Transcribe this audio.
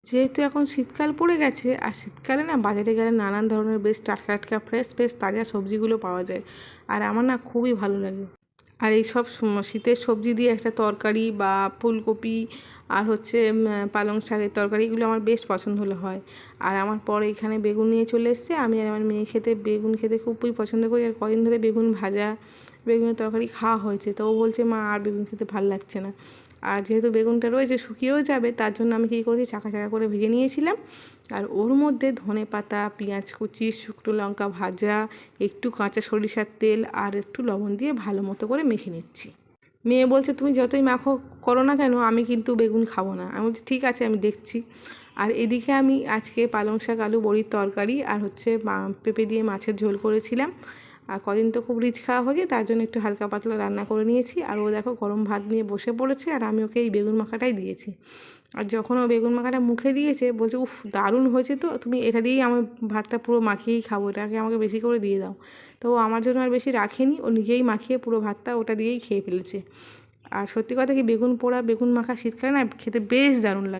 যেহেতু এখন শীতকাল পড়ে গেছে, আর শীতকালে না বাজারে গেলে নানান ধরনের বেশ টাটকা টাটকা ফ্রেশ ফ্রেশ তাজা সবজিগুলো পাওয়া যায়, আর আমার না খুবই ভালো লাগে। আর এই সব শীতের সবজি দিয়ে একটা তরকারি বা ফুলকপি আর হচ্ছে পালং শাকের তরকারি, এগুলো আমার বেশ পছন্দ হলে হয়। আর আমার পরে এখানে বেগুন নিয়ে চলে এসেছে। আমি আর আমার মেয়ে বেগুন খেতে খুবই পছন্দ করি, আর কদিন ধরে বেগুন ভাজা বেগুনের তরকারি খাওয়া হয়েছে, তো ও বলছে মা আর বেগুন খেতে ভালো লাগছে না। আর যেহেতু বেগুনটা রয়েছে শুকিয়েও যাবে, তার জন্য আমি কী করেছি, চাকা চাকা করে ভেজে নিয়েছিলাম। আর ওর মধ্যে ধনেপাতা, পেঁয়াজ কুচি, শুকনো লঙ্কা ভাজা, একটু কাঁচা সরিষার তেল আর একটু লবণ দিয়ে ভালো মতো করে মেখে নিচ্ছি। মেয়ে বলছে তুমি যতই মাখো করো না কেন, আমি কিন্তু বেগুন খাবো না। আমি বলছি ঠিক আছে, আমি দেখছি। আর এদিকে আমি আজকে পালং শাক আলু বড়ির তরকারি আর হচ্ছে পেঁপে দিয়ে মাছের ঝোল করেছিলাম। আর কদিন তো খুব রিচ খাওয়া হয়েছে, তার জন্য একটু হালকা পাতলা রান্না করে নিয়েছি। আর ও দেখো গরম ভাত নিয়ে বসে পড়েছে, আর আমি ওকে এই বেগুন মাখাটাই দিয়েছি। আর যখন ও বেগুন মাখাটা মুখে দিয়েছে, বলছে উফ দারুণ হয়েছে, তো তুমি এটা দিয়েই আমার ভাতটা পুরো মাখিয়েই খাবো, এটাকে আমাকে বেশি করে দিয়ে দাও। তো ও আমার জন্য আর বেশি রাখেনি, ও নিজেই মাখিয়ে পুরো ভাতটা ওটা দিয়েই খেয়ে ফেলেছে। আর সত্যি কথা কি, বেগুন পোড়া বেগুন মাখা শীতকালে না খেতে বেশ দারুণ লাগে।